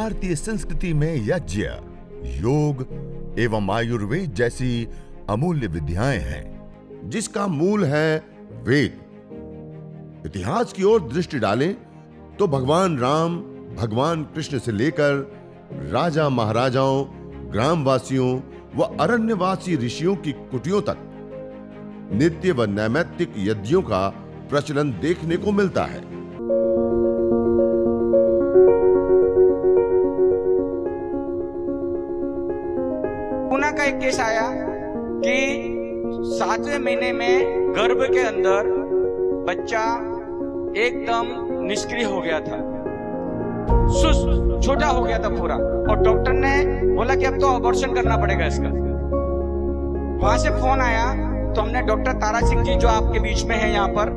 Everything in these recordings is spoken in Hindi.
भारतीय संस्कृति में यज्ञ, योग एवं आयुर्वेद जैसी अमूल्य विद्याएं हैं, जिसका मूल है वेद। इतिहास की ओर दृष्टि डालें तो भगवान राम, भगवान कृष्ण से लेकर राजा महाराजाओं, ग्रामवासियों व अरण्यवासी ऋषियों की कुटियों तक नित्य व नैमित्तिक यज्ञों का प्रचलन देखने को मिलता है। पुणे का एक केस आया कि 7वें महीने में गर्भ के अंदर बच्चा एकदम निष्क्रिय हो गया था, छोटा हो गया था पूरा, और डॉक्टर ने बोला कि अब तो अबॉर्शन करना पड़ेगा इसका। वहां से फोन आया तो हमने डॉक्टर तारा सिंह जी जो आपके बीच में है यहाँ पर,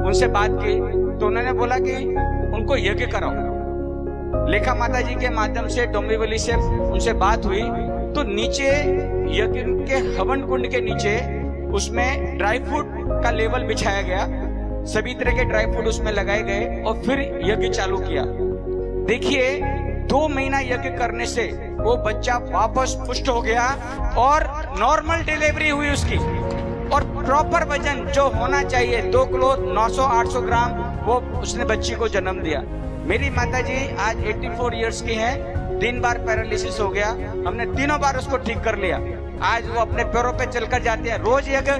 उनसे बात की तो उन्होंने बोला कि उनको यज्ञ कराओ। लेखा माता जी के माध्यम से, डोंबिवली से उनसे बात हुई तो नीचे यज्ञ के हवन कुंड के नीचे उसमें ड्राई फ्रूट का लेवल बिछाया गया, सभी तरह के ड्राई फ्रूट उसमें लगाए गए और फिर यज्ञ चालू किया। देखिए 2 महीना यज्ञ करने से वो बच्चा वापस पुष्ट हो गया और नॉर्मल डिलीवरी हुई उसकी, और प्रॉपर वजन जो होना चाहिए 2 किलो 900-800 ग्राम वो उसने बच्ची को जन्म दिया। मेरी माताजी आज 84 इयर्स की हैं, 3 बार पैरालिसिस हो गया, हमने 3 बार उसको ठीक कर लिया। आज वो अपने पैरों पे चलकर जाते हैं। रोज यज्ञ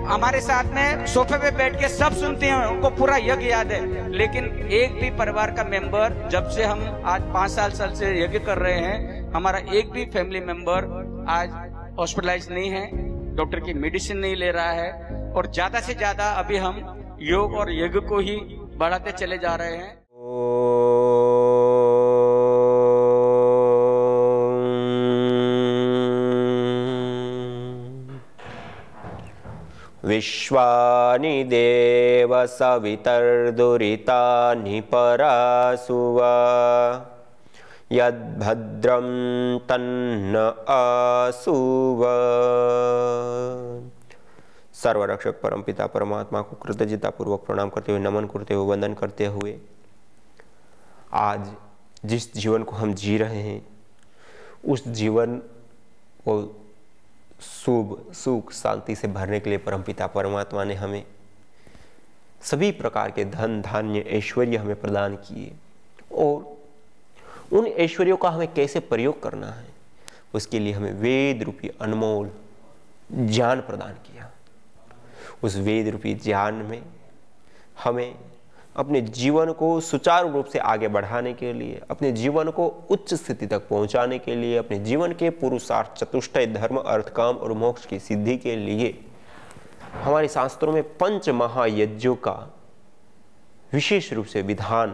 हमारे साथ में सोफे पे बैठ के सब सुनते हैं, उनको पूरा यज्ञ याद है। लेकिन एक भी परिवार का मेंबर, जब से हम आज 5 साल से यज्ञ कर रहे हैं, हमारा एक भी फैमिली मेंबर आज हॉस्पिटलाइज नहीं है, डॉक्टर की मेडिसिन नहीं ले रहा है, और ज्यादा से ज्यादा अभी हम योग और यज्ञ को ही बढ़ाते चले जा रहे हैं। विश्वानि देव सवितर्दुरितानि परासुवा यद्भद्रं तन्न आसुवा। सर्वरक्षक परमपिता परमात्मा को कृतज्ञता पूर्वक प्रणाम करते हुए, नमन करते हुए, वंदन करते हुए, आज जिस जीवन को हम जी रहे हैं उस जीवन को शुभ, सुख, शांति से भरने के लिए परमपिता परमात्मा ने हमें सभी प्रकार के धन, धान्य, ऐश्वर्य हमें प्रदान किए, और उन ऐश्वर्यों का हमें कैसे प्रयोग करना है उसके लिए हमें वेद रूपी अनमोल ज्ञान प्रदान किया। उस वेद रूपी ज्ञान में हमें अपने जीवन को सुचारू रूप से आगे बढ़ाने के लिए, अपने जीवन को उच्च स्थिति तक पहुंचाने के लिए, अपने जीवन के पुरुषार्थ, चतुष्टय, धर्म, अर्थ, काम और मोक्ष की सिद्धि के लिए हमारे शास्त्रों में 5 महायज्ञों का विशेष रूप से विधान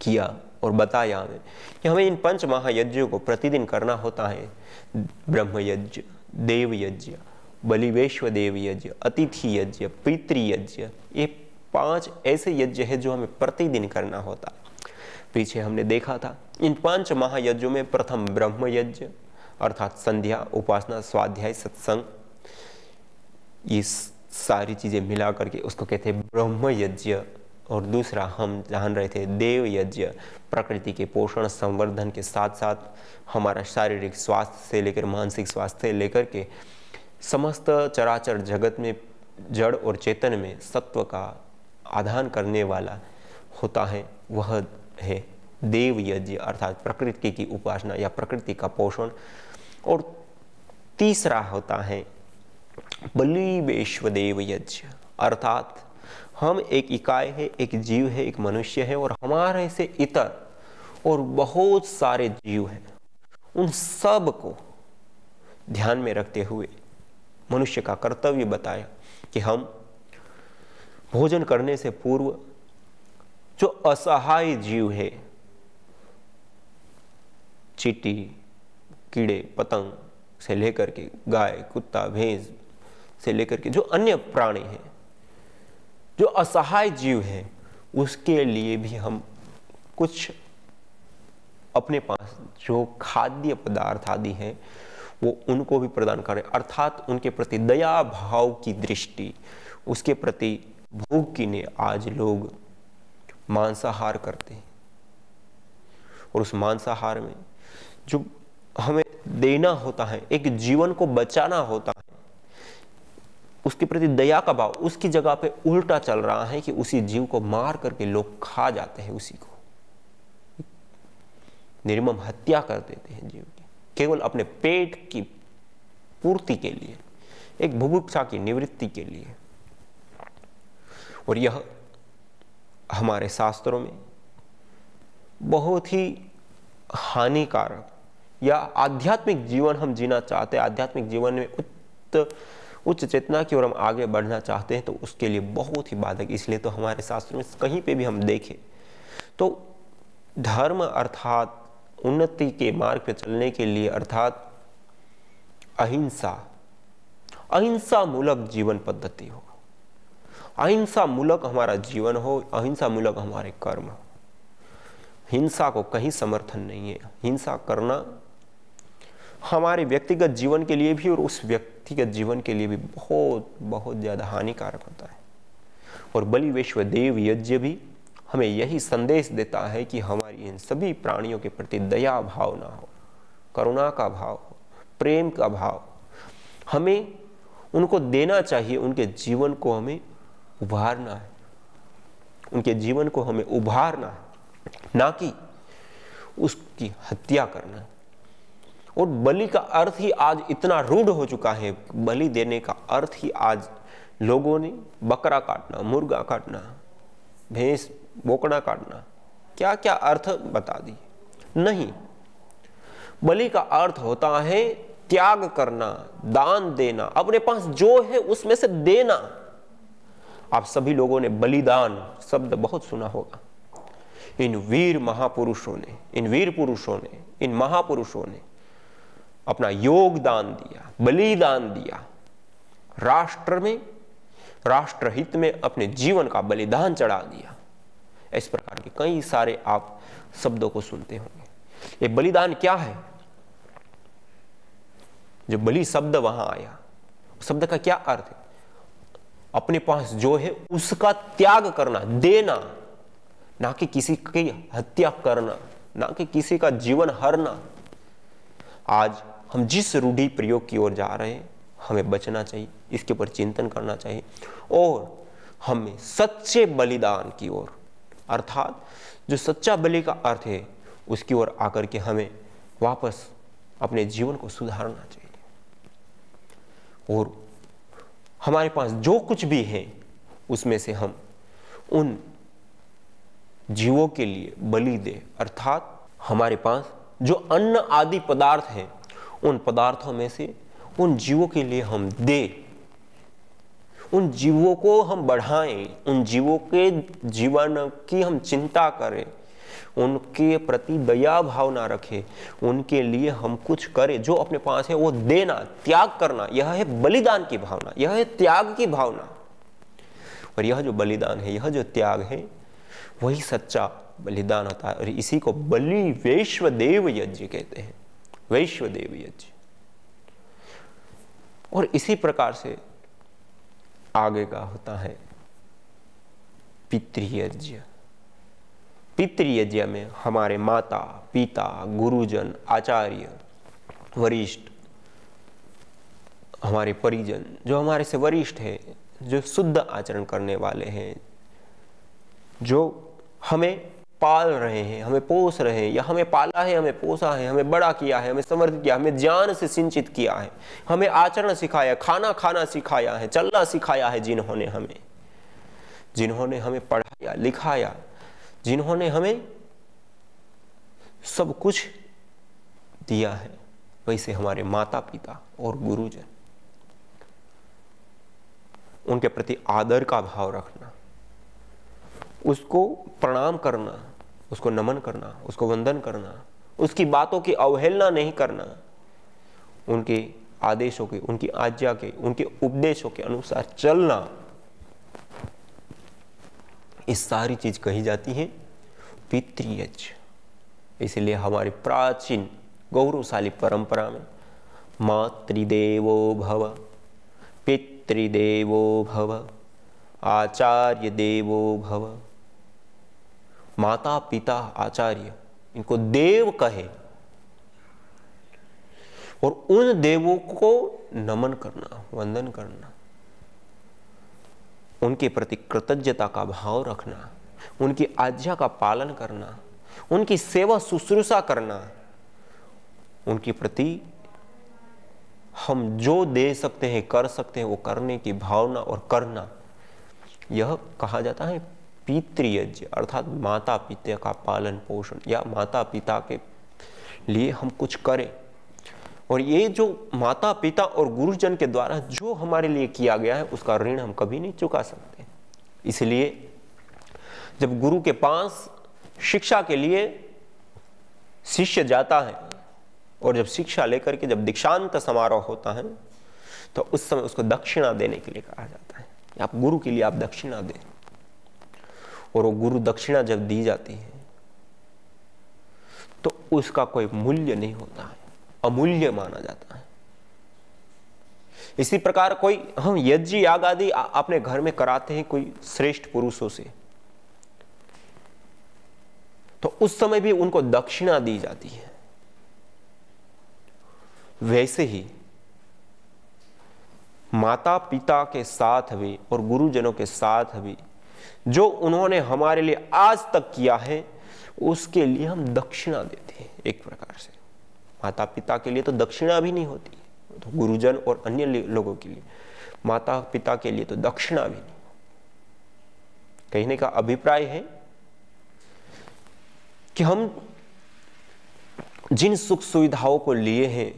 किया और बताया हमें कि हमें इन 5 महायज्ञों को प्रतिदिन करना होता है। ब्रह्म यज्ञ, देव यज्ञ, बलिवेश्व देव यज्ञ, अतिथि यज्ञ, पितृयज्ञ, ये 5 ऐसे यज्ञ है जो हमें प्रतिदिन करना होता है। पीछे हमने देखा था इन 5 महायज्ञों में प्रथम ब्रह्म यज्ञ अर्थात संध्या, उपासना, स्वाध्याय, सत्संग, ये सारी चीजें मिला करके उसको कहते हैं ब्रह्म यज्ञ। और दूसरा हम जान रहे थे देव यज्ञ, प्रकृति के पोषण संवर्धन के साथ साथ हमारा शारीरिक स्वास्थ्य से लेकर मानसिक स्वास्थ्य से लेकर के समस्त चराचर जगत में, जड़ और चेतन में सत्व का आधान करने वाला होता है, वह है देव यज्ञ अर्थात प्रकृति की उपासना या प्रकृति का पोषण। और तीसरा होता है बलिवेश्व देव यज्ञ अर्थात हम एक इकाई है, एक जीव है, एक मनुष्य है, और हमारे से इतर और बहुत सारे जीव हैं। उन सब को ध्यान में रखते हुए मनुष्य का कर्तव्य बताया कि हम भोजन करने से पूर्व जो असहाय जीव है, चींटी, कीड़े, पतंग से लेकर के गाय, कुत्ता, भैंस से लेकर के जो अन्य प्राणी हैं, जो असहाय जीव है, उसके लिए भी हम कुछ अपने पास जो खाद्य पदार्थ आदि हैं वो उनको भी प्रदान करें, अर्थात उनके प्रति दया भाव की दृष्टि, उसके प्रति भूख की ने आज लोग मांसाहार करते हैं और उस मांसाहार में जो हमें देना होता है, एक जीवन को बचाना होता है, उसके प्रति दया का भाव, उसकी जगह पे उल्टा चल रहा है कि उसी जीव को मार करके लोग खा जाते हैं, उसी को निर्मम हत्या कर देते हैं जीव की, केवल अपने पेट की पूर्ति के लिए, एक बुभुक्षा की निवृत्ति के लिए। और यह हमारे शास्त्रों में बहुत ही हानिकारक, या आध्यात्मिक जीवन हम जीना चाहते हैं, आध्यात्मिक जीवन में उच्च चेतना की ओर हम आगे बढ़ना चाहते हैं, तो उसके लिए बहुत ही बाधक। इसलिए तो हमारे शास्त्रों में कहीं पे भी हम देखें तो धर्म अर्थात उन्नति के मार्ग पे चलने के लिए, अर्थात अहिंसा मूलक जीवन पद्धति हो, अहिंसा मूलक हमारा जीवन हो, अहिंसा मूलक हमारे कर्म हो। हिंसा को कहीं समर्थन नहीं है। हिंसा करना हमारे व्यक्तिगत जीवन के लिए भी और उस व्यक्तिगत जीवन के लिए भी बहुत बहुत ज़्यादा हानिकारक होता है। और बलि वैश्व देव यज्ञ भी हमें यही संदेश देता है कि हमारी इन सभी प्राणियों के प्रति दया भावना हो, करुणा का भाव हो, प्रेम का भाव हो। हमें उनको देना चाहिए, उनके जीवन को हमें उभारना है, उनके जीवन को हमें उभारना है, ना कि उसकी हत्या करना। और बलि का अर्थ ही आज इतना रूढ़ हो चुका है, बलि देने का अर्थ ही आज लोगों ने बकरा काटना, मुर्गा काटना, भैंस बोकड़ा काटना, क्या क्या अर्थ बता दिए। नहीं, बलि का अर्थ होता है त्याग करना, दान देना, अपने पास जो है उसमें से देना। आप सभी लोगों ने बलिदान शब्द बहुत सुना होगा। इन वीर महापुरुषों ने, इन वीर पुरुषों ने, इन महापुरुषों ने अपना योगदान दिया, बलिदान दिया, राष्ट्र में, राष्ट्रहित में अपने जीवन का बलिदान चढ़ा दिया। इस प्रकार के कई सारे आप शब्दों को सुनते होंगे। ये बलिदान क्या है? जो बलि शब्द वहां आया, शब्द का क्या अर्थ है? अपने पास जो है उसका त्याग करना, देना, ना कि किसी की हत्या करना, ना कि किसी का जीवन हरना। आज हम जिस रूढ़ि प्रयोग की ओर जा रहे हैं, हमें बचना चाहिए, इसके ऊपर चिंतन करना चाहिए और हमें सच्चे बलिदान की ओर, अर्थात जो सच्चा बलि का अर्थ है उसकी ओर आकर के हमें वापस अपने जीवन को सुधारना चाहिए। और हमारे पास जो कुछ भी है उसमें से हम उन जीवों के लिए बलि दे, अर्थात हमारे पास जो अन्न आदि पदार्थ हैं उन पदार्थों में से उन जीवों के लिए हम दे, उन जीवों को हम बढ़ाएं, उन जीवों के जीवन की हम चिंता करें, उनके प्रति दया भावना रखें, उनके लिए हम कुछ करें, जो अपने पास है वो देना, त्याग करना। यह है बलिदान की भावना, यह है त्याग की भावना। और यह जो बलिदान है, यह जो त्याग है, वही सच्चा बलिदान होता है। और इसी को बलि वैश्व देव यज्ञ कहते हैं, वैश्व देव यज्ञ। और इसी प्रकार से आगे का होता है पितृयज्ञ। पितृयज्ञ में हमारे माता पिता, गुरुजन, आचार्य, वरिष्ठ, हमारे परिजन जो हमारे से वरिष्ठ है, जो शुद्ध आचरण करने वाले हैं, जो हमें पाल रहे हैं, हमें पोस रहे हैं, या हमें पाला है, हमें पोसा है, हमें बड़ा किया है, हमें समर्थित किया, हमें ज्ञान से सिंचित किया है, हमें आचरण सिखाया, खाना खाना सिखाया है, चलना सिखाया है, जिन्होंने हमें पढ़ाया लिखाया, जिन्होंने हमें सब कुछ दिया है, वैसे हमारे माता पिता और गुरुजन, उनके प्रति आदर का भाव रखना, उसको प्रणाम करना, उसको नमन करना, उसको वंदन करना, उसकी बातों की अवहेलना नहीं करना, उनके आदेशों के, उनकी आज्ञा के, उनके उपदेशों के अनुसार चलना, इस सारी चीज कही जाती है पितृयज्ञ। इसलिए हमारी प्राचीन गौरवशाली परंपरा में मातृदेवो भव, पितृदेवो भव, आचार्य देवो भव, माता पिता आचार्य, इनको देव कहे और उन देवों को नमन करना, वंदन करना, उनके प्रति कृतज्ञता का भाव रखना, उनकी आज्ञा का पालन करना, उनकी सेवा शुश्रूषा करना, उनके प्रति हम जो दे सकते हैं, कर सकते हैं, वो करने की भावना और करना, यह कहा जाता है पितृयज्ञ, अर्थात माता पिता का पालन पोषण, या माता पिता के लिए हम कुछ करें। और ये जो माता पिता और गुरुजन के द्वारा जो हमारे लिए किया गया है, उसका ऋण हम कभी नहीं चुका सकते। इसलिए जब गुरु के पास शिक्षा के लिए शिष्य जाता है और जब शिक्षा लेकर के जब दीक्षांत समारोह होता है, तो उस समय उसको दक्षिणा देने के लिए कहा जाता है। आप गुरु के लिए आप दक्षिणा दें, और वो गुरु दक्षिणा जब दी जाती है तो उसका कोई मूल्य नहीं होता है, अमूल्य माना जाता है। इसी प्रकार कोई हम यज्ञ याग आदि अपने घर में कराते हैं कोई श्रेष्ठ पुरुषों से, तो उस समय भी उनको दक्षिणा दी जाती है। वैसे ही माता पिता के साथ भी और गुरुजनों के साथ भी जो उन्होंने हमारे लिए आज तक किया है, उसके लिए हम दक्षिणा देते हैं। एक प्रकार से माता पिता के लिए तो दक्षिणा भी नहीं होती, तो गुरुजन और अन्य लोगों के लिए, माता पिता के लिए तो दक्षिणा भी नहीं। कहने का अभिप्राय है कि हम जिन सुख सुविधाओं को लिए हैं,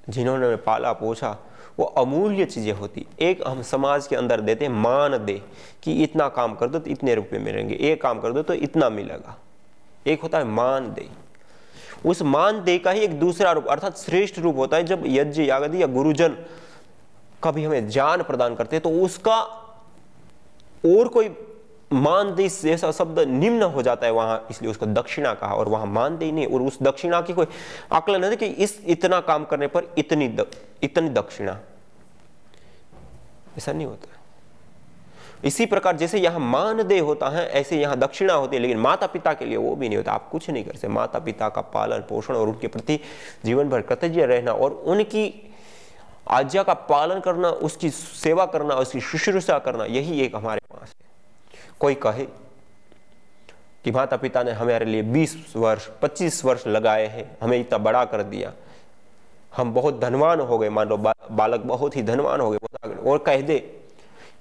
जिन्होंने हमें पाला पोछा, वो अमूल्य चीजें होती। एक हम समाज के अंदर देते हैं मान दे कि इतना काम कर दो तो इतने रुपए मिलेंगे, एक काम कर दो तो इतना मिलेगा। एक होता है मान दे। उस मान दे का ही एक दूसरा रूप अर्थात श्रेष्ठ रूप होता है जब यज्ञ यागादि या गुरुजन कभी हमें ज्ञान प्रदान करते हैं, तो उसका और कोई मानदेय जैसा शब्द निम्न हो जाता है वहां, इसलिए उसको दक्षिणा कहा। और वहां मानदेय नहीं, और उस दक्षिणा की कोई आकलन है कि इस इतना काम करने पर इतनी दक्षिणा, ऐसा नहीं होता है। इसी प्रकार जैसे यहां मानदेय होता है, ऐसे यहां दक्षिणा होती है, लेकिन माता पिता के लिए वो भी नहीं होता। आप कुछ नहीं कर सकते। माता पिता का पालन पोषण और उनके प्रति जीवन भर कृतज्ञ रहना और उनकी आज्ञा का पालन करना, उसकी सेवा करना, उसकी शुश्रूषा करना, यही एक हमारे पास है। कोई कहे कि माता पिता ने हमारे लिए 20 वर्ष 25 वर्ष लगाए हैं, हमें इतना बड़ा कर दिया, हम बहुत धनवान हो गए, मान लो बालक बहुत ही धनवान हो गए, और कह दे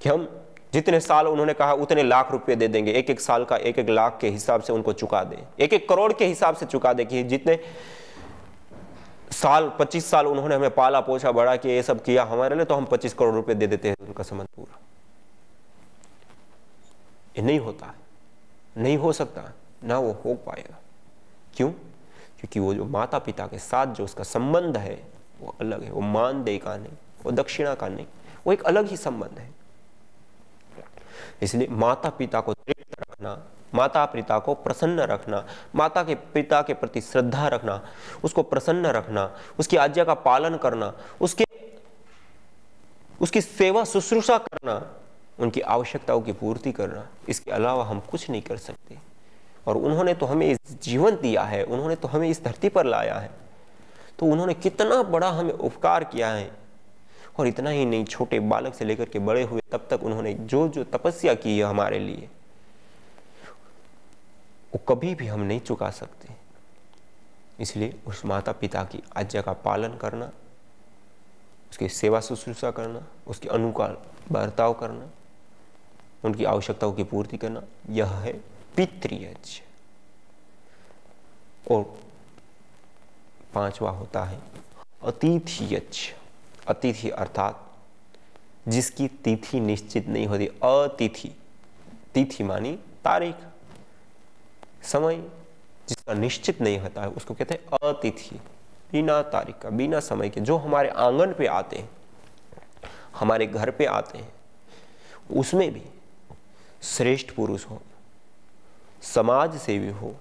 कि हम जितने साल उन्होंने कहा उतने लाख रुपए दे देंगे, एक एक साल का 1-1 लाख के हिसाब से उनको चुका दे, 1-1 करोड़ के हिसाब से चुका दे कि जितने साल 25 साल उन्होंने हमें पाला पोछा बड़ा किया, ये सब किया हमारे लिए, तो हम 25 करोड़ रुपए दे देते हैं उनका संबंध पूरा। ये नहीं होता है, नहीं हो सकता, ना वो हो पाएगा। क्यों? क्योंकि वो जो माता पिता के साथ जो उसका संबंध है वो अलग है। वो मानदेय का नहीं, वो दक्षिणा का नहीं, वो एक अलग ही संबंध है। इसलिए माता पिता को तृप्त रखना, माता पिता को प्रसन्न रखना, माता के पिता के प्रति श्रद्धा रखना, उसको प्रसन्न रखना, उसकी आज्ञा का पालन करना, उसकी सेवा शुश्रूषा करना, उनकी आवश्यकताओं की पूर्ति करना, इसके अलावा हम कुछ नहीं कर सकते। और उन्होंने तो हमें इस जीवन दिया है, उन्होंने तो हमें इस धरती पर लाया है, तो उन्होंने कितना बड़ा हमें उपकार किया है। और इतना ही नहीं, छोटे बालक से लेकर के बड़े हुए तब तक उन्होंने जो जो तपस्या की है हमारे लिए, वो कभी भी हम नहीं चुका सकते। इसलिए उस माता पिता की आज्ञा का पालन करना, उसकी सेवा शुश्रूषा करना, उसके अनुकूल बर्ताव करना, उनकी आवश्यकताओं की पूर्ति करना, यह है पितृयज्ञ। और 5वां होता है अतिथि यज्ञ। अतिथि अर्थात जिसकी तिथि निश्चित नहीं होती, अतिथि, तिथि मानी तारीख, समय जिसका निश्चित नहीं होता है उसको कहते हैं अतिथि। बिना तारीख का, बिना समय के जो हमारे आंगन पे आते हैं, हमारे घर पे आते हैं, उसमें भी श्रेष्ठ पुरुष हो, समाज सेवी हो,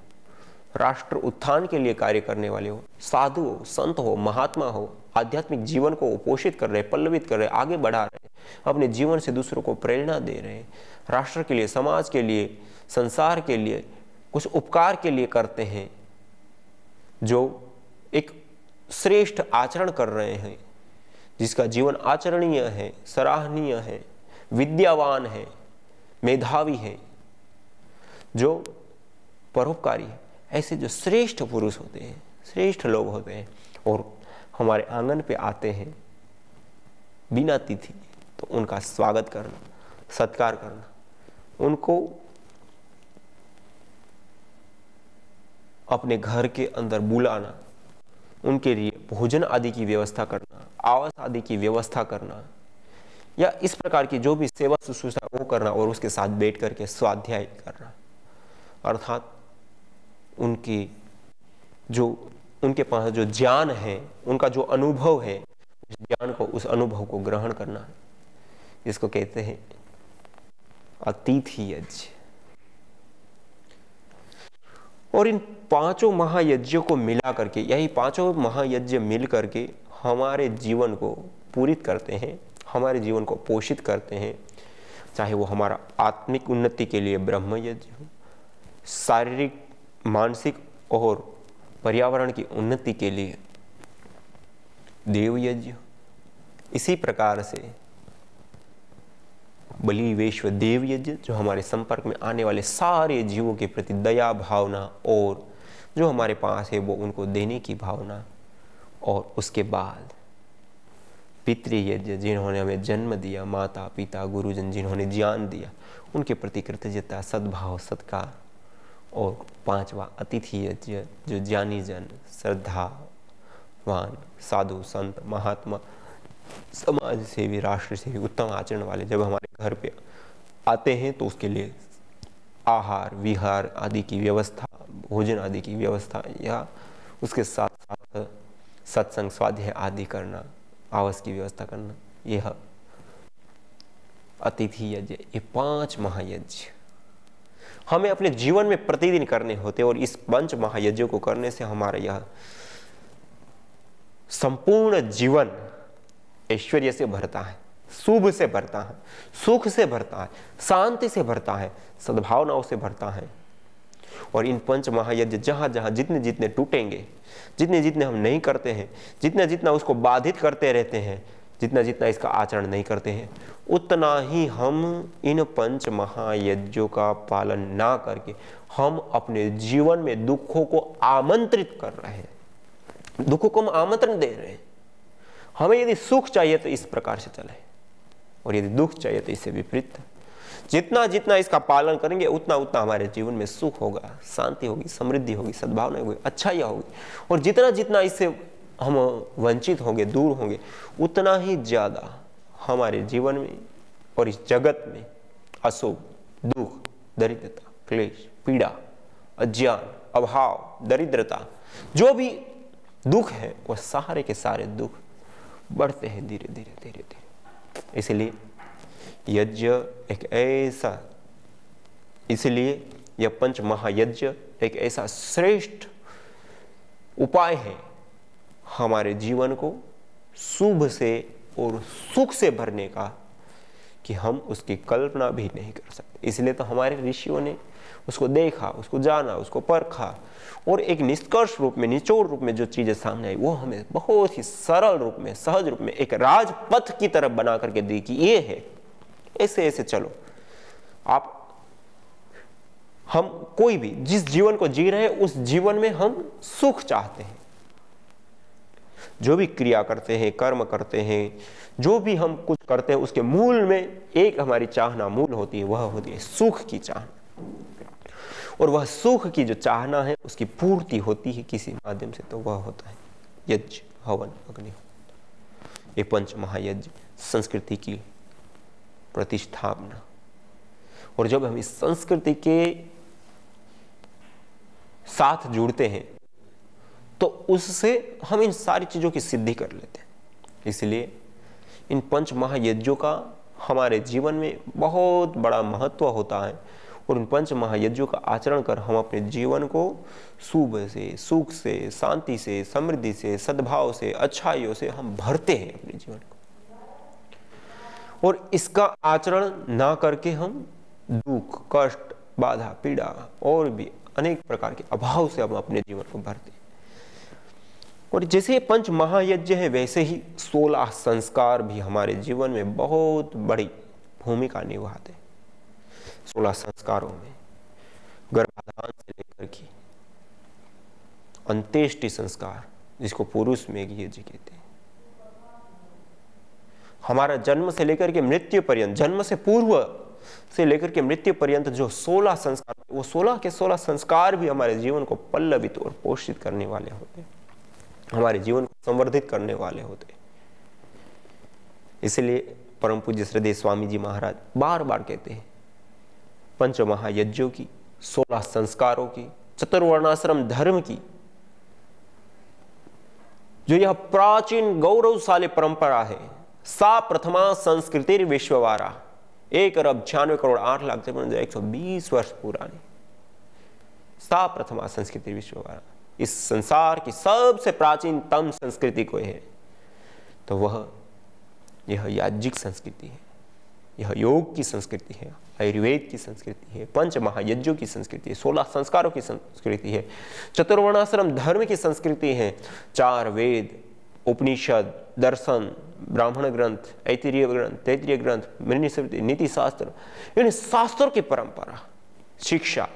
राष्ट्र उत्थान के लिए कार्य करने वाले हो, साधु हो, संत हो, महात्मा हो, आध्यात्मिक जीवन को पोषित कर रहे, पल्लवित कर रहे, आगे बढ़ा रहे, अपने जीवन से दूसरों को प्रेरणा दे रहे, राष्ट्र के लिए, समाज के लिए, संसार के लिए कुछ उपकार के लिए करते हैं, जो एक श्रेष्ठ आचरण कर रहे हैं, जिसका जीवन आचरणीय है, सराहनीय है, विद्यावान है, मेधावी है, जो परोपकारी है, ऐसे जो श्रेष्ठ पुरुष होते हैं, श्रेष्ठ लोग होते हैं और हमारे आंगन पे आते हैं बिना तिथि, तो उनका स्वागत करना, सत्कार करना, उनको अपने घर के अंदर बुलाना, उनके लिए भोजन आदि की व्यवस्था करना, आवास आदि की व्यवस्था करना, या इस प्रकार की जो भी सेवा शुश्रूषा वो करना और उसके साथ बैठ करके स्वाध्याय करना, अर्थात उनके पास जो ज्ञान है, उनका जो अनुभव है, उस ज्ञान को, उस अनुभव को ग्रहण करना, इसको कहते हैं अतिथि यज्ञ। और इन पांचों महायज्ञों को मिला करके, यही पांचों महायज्ञ मिल करके हमारे जीवन को पूरित करते हैं, हमारे जीवन को पोषित करते हैं, चाहे वो हमारा आत्मिक उन्नति के लिए ब्रह्म यज्ञ हो, शारीरिक, मानसिक और पर्यावरण की उन्नति के लिए देव यज्ञ। इसी प्रकार से बलि वैश्व देव यज्ञ, जो हमारे संपर्क में आने वाले सारे जीवों के प्रति दया भावना और जो हमारे पास है वो उनको देने की भावना, और उसके बाद पितृयज्ञ, जिन्होंने हमें जन्म दिया, माता पिता गुरुजन जिन्होंने ज्ञान दिया, उनके प्रति कृतज्ञता, सद्भाव, सत्कार, और पांचवा अतिथि यज्ञ, जो ज्ञानी जन, श्रद्धावान, साधु संत, महात्मा, समाज सेवी, राष्ट्र सेवी, उत्तम आचरण वाले जब हमारे घर पे आते हैं तो उसके लिए आहार विहार आदि की व्यवस्था, भोजन आदि की व्यवस्था, या उसके साथ साथ सत्संग स्वाध्याय आदि करना, आवास की व्यवस्था करना, यह अतिथि यज्ञ। ये 5 महायज्ञ हमें अपने जीवन में प्रतिदिन करने होते, और इस 5 महायज्ञों को करने से हमारा यह संपूर्ण जीवन ऐश्वर्य से भरता है, शुभ से भरता है, सुख से भरता है, शांति से भरता है, सद्भावनाओं से भरता है। और इन 5 महायज्ञ जहां जहां जितने जितने टूटेंगे, जितने जितने हम नहीं करते हैं, जितना जितना उसको बाधित करते रहते हैं, जितना जितना इसका आचरण नहीं करते हैं, उतना ही हम इन 5 महायज्ञों का पालन ना करके हम अपने जीवन में दुखों को आमंत्रित कर रहे हैं, दुखों को हम आमंत्रण दे रहे हैं। हमें यदि सुख चाहिए तो इस प्रकार से चले, और यदि दुख चाहिए तो इससे विपरीत। जितना जितना इसका पालन करेंगे उतना उतना हमारे जीवन में सुख होगा, शांति होगी, समृद्धि होगी, सद्भावना होगी, अच्छाई होगी। और जितना जितना इससे हम वंचित होंगे, दूर होंगे, उतना ही ज्यादा हमारे जीवन में और इस जगत में अशुभ, दुख, दरिद्रता, क्लेश, पीड़ा, अज्ञान, अभाव, दरिद्रता, जो भी दुख है वह सारे के सारे दुख बढ़ते हैं धीरे धीरे धीरे धीरे। इसलिए यज्ञ एक ऐसा, इसलिए यह 5 महायज्ञ एक ऐसा श्रेष्ठ उपाय है हमारे जीवन को शुभ से और सुख से भरने का, कि हम उसकी कल्पना भी नहीं कर सकते। इसलिए तो हमारे ऋषियों ने उसको देखा, उसको जाना, उसको परखा, और एक निष्कर्ष रूप में, निचोड़ रूप में जो चीजें सामने आई वो हमें बहुत ही सरल रूप में, सहज रूप में एक राजपथ की तरफ बना करके दी कि ये है, ऐसे ऐसे चलो आप। हम कोई भी जिस जीवन को जी रहे हैं उस जीवन में हम सुख चाहते हैं। जो भी क्रिया करते हैं, कर्म करते हैं, जो भी हम कुछ करते हैं, उसके मूल में एक हमारी चाहना मूल होती है, वह होती है सुख की चाहना। और वह सुख की जो चाहना है उसकी पूर्ति होती है किसी माध्यम से, तो वह होता है यज्ञ, हवन, अग्निहोत्र। ये 5 महायज्ञ संस्कृति की प्रतिष्ठापना। और जब हम इस संस्कृति के साथ जुड़ते हैं तो उससे हम इन सारी चीजों की सिद्धि कर लेते हैं। इसलिए इन 5 महायज्ञों का हमारे जीवन में बहुत बड़ा महत्व होता है, और इन 5 महायज्ञों का आचरण कर हम अपने जीवन को शुभ से, सुख से, शांति से, समृद्धि से, सद्भाव से, अच्छाइयों से हम भरते हैं अपने जीवन को। और इसका आचरण ना करके हम दुख, कष्ट, बाधा, पीड़ा और भी अनेक प्रकार के अभाव से हम अपने जीवन को भरते हैं। और जैसे पंच महायज्ञ है वैसे ही 16 संस्कार भी हमारे जीवन में बहुत बड़ी भूमिका निभाते हैं। 16 संस्कारों में गर्भाधान से लेकर के अंत्येष्टि संस्कार, जिसको पुरुष में यज्ञ कहते हैं, हमारा जन्म से लेकर के मृत्यु पर्यंत, जन्म से पूर्व से लेकर के मृत्यु पर्यंत जो 16 संस्कार, वो 16 के 16 संस्कार भी हमारे जीवन को पल्लवित और पोषित करने वाले होते हैं, हमारे जीवन को संवर्धित करने वाले होते हैं। इसलिए परम पूज्य श्रद्धेय स्वामी जी महाराज बार बार कहते हैं, पंच महायज्ञों की, 16 संस्कारों की, चतुर्वर्णाश्रम धर्म की जो यह प्राचीन गौरवशाली परंपरा है, सा प्रथमा संस्कृति विश्ववारा, 1,96,08,53,120 वर्ष पुरानी सा प्रथमा संस्कृति विश्ववारा, इस संसार की सबसे प्राचीनतम संस्कृति कोई है तो वह यह याज्ञिक संस्कृति है, यह योग की संस्कृति है, आयुर्वेद की संस्कृति है, पंच महायज्ञों की संस्कृति है, 16 संस्कारों की संस्कृति है, चतुर्वर्णाश्रम धर्म की संस्कृति है, 4 वेद, उपनिषद, दर्शन, ब्राह्मण ग्रंथ, ऐतरेय ग्रंथ, तैत्तिरीय ग्रंथ, मनुस्मृति, नीति शास्त्र, इन शास्त्रों की परंपरा, शिक्षा,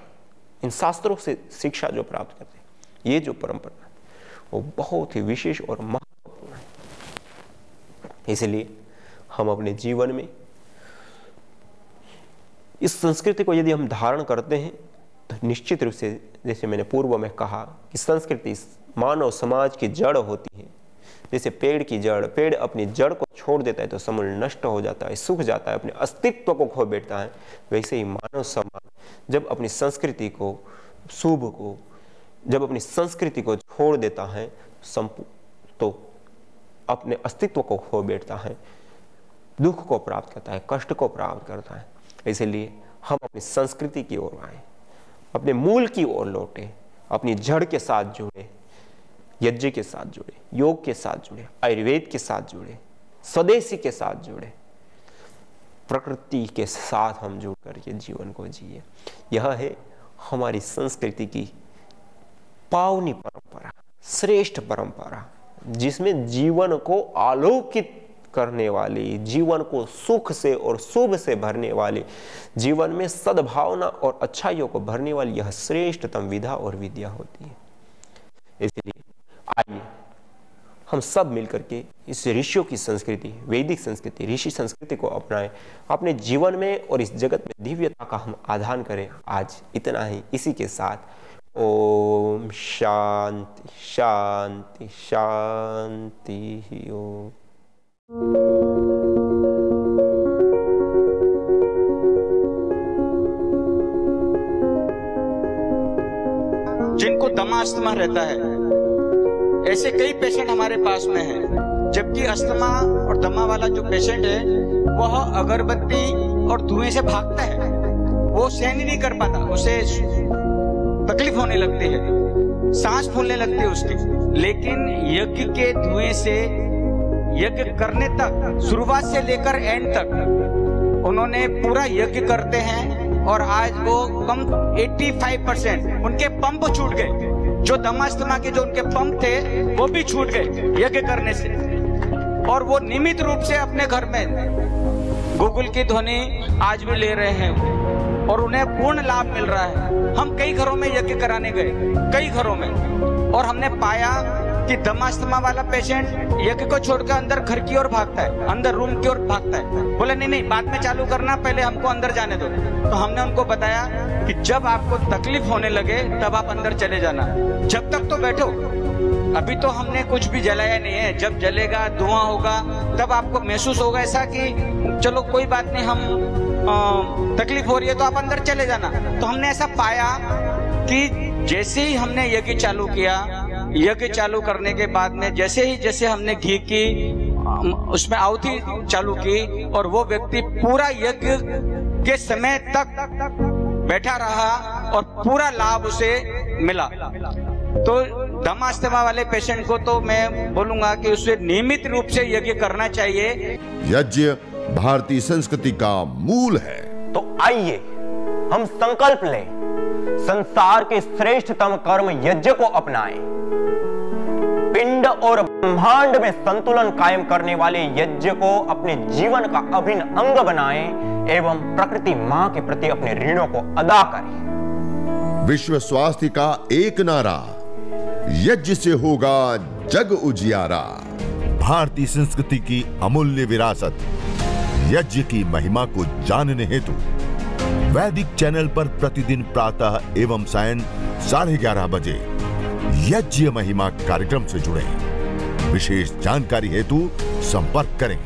इन शास्त्रों से शिक्षा जो प्राप्त करते हैं, ये जो परंपरा है वो बहुत ही विशेष और महत्वपूर्ण है। इसलिए हम अपने जीवन में इस संस्कृति को यदि हम धारण करते हैं तो निश्चित रूप से, जैसे मैंने पूर्व में कहा कि संस्कृति मानव समाज की जड़ होती है। जैसे पेड़ की जड़, पेड़ अपनी जड़ को छोड़ देता है तो समूल नष्ट हो जाता है, सूख जाता है, अपने अस्तित्व को खो बैठता है। वैसे ही मानव समाज जब अपनी संस्कृति को, शुभ को, जब अपनी संस्कृति को छोड़ देता है तो अपने अस्तित्व को खो बैठता है, दुख को प्राप्त करता है, कष्ट को प्राप्त करता है। इसलिए हम अपनी संस्कृति की ओर आए, अपने मूल की ओर लौटे, अपनी जड़ के साथ जुड़े, यज्ञ के साथ जुड़े, योग के साथ जुड़े, आयुर्वेद के साथ जुड़े, स्वदेशी के साथ जुड़े, प्रकृति के साथ हम जुड़ करके जीवन को जिए। यह है हमारी संस्कृति की पावनी परंपरा, श्रेष्ठ परंपरा, जिसमें जीवन को आलोकित करने वाली, जीवन को सुख से और शुभ से भरने वाली, जीवन में सद्भावना और अच्छाइयों को भरने वाली यह श्रेष्ठतम विधा और विद्या होती है। इसलिए आइए हम सब मिलकर के इस ऋषियों की संस्कृति, वैदिक संस्कृति, ऋषि संस्कृति को अपनाएं, अपने जीवन में और इस जगत में दिव्यता का हम आधान करें। आज इतना ही, इसी के साथ ओम शांति शांति शांति ओम। जिनको दमा अस्थमा रहता है, ऐसे कई पेशेंट हमारे पास में हैं। जबकि अस्थमा और दमा वाला जो पेशेंट है वह अगरबत्ती और धुएं से भागता है, वो सहन ही नहीं कर पाता, उसे तकलीफ होने लगती है, सांस फूलने लगती है उसकी। लेकिन यज्ञ के धुएं से यज्ञ करने तक, शुरुआत से लेकर एंड तक उन्होंने पूरा यज्ञ करते हैं और आज वो कम 85% उनके पंप छूट गए। जो दमास्थमा के जो उनके पंप थे वो भी छूट गए यज्ञ करने से, और वो नियमित रूप से अपने घर में गूगल की ध्वनि आज भी ले रहे हैं और उन्हें पूर्ण लाभ मिल रहा है। हम कई घरों में यज्ञ कराने गए, कई घरों में, और हमने पाया कि दमास्थमा वाला पेशेंट यज्ञ को छोड़कर अंदर घर की ओर भागता है, अंदर रूम की ओर भागता है। बोले नहीं बाद में चालू करना, पहले हमको अंदर जाने दो। तो हमने उनको बताया कि जब आपको तकलीफ होने लगे तब आप अंदर चले जाना, जब तक तो बैठो, अभी तो हमने कुछ भी जलाया नहीं है। जब जलेगा, धुआं होगा, तब आपको महसूस होगा ऐसा कि चलो कोई बात नहीं, हम तकलीफ हो रही है तो आप अंदर चले जाना। तो हमने ऐसा पाया कि जैसे ही हमने यज्ञ चालू किया, यज्ञ चालू करने के बाद में जैसे हमने घी की उसमें आहुति चालू की और वो व्यक्ति पूरा यज्ञ के समय तक बैठा रहा और पूरा लाभ उसे मिला। तो दमास्थमा वाले पेशेंट को तो मैं बोलूंगा कि उसे नियमित रूप से यज्ञ करना चाहिए। यज्ञ भारतीय संस्कृति का मूल है। तो आइए हम संकल्प लें, संसार के श्रेष्ठतम कर्म यज्ञ को अपनाएं। पिंड और ब्रह्मांड में संतुलन कायम करने वाले यज्ञ को अपने जीवन का अभिन्न अंग बनाएं एवं प्रकृति मां के प्रति अपने ऋणों को अदा करें। विश्व स्वास्थ्य का एक नारा, यज्ञ से होगा जग उजियारा। भारतीय संस्कृति की अमूल्य विरासत यज्ञ की महिमा को जानने हेतु वैदिक चैनल पर प्रतिदिन प्रातः एवं सायं 11:30 बजे यज्ञ महिमा कार्यक्रम से जुड़े। विशेष जानकारी हेतु संपर्क करें।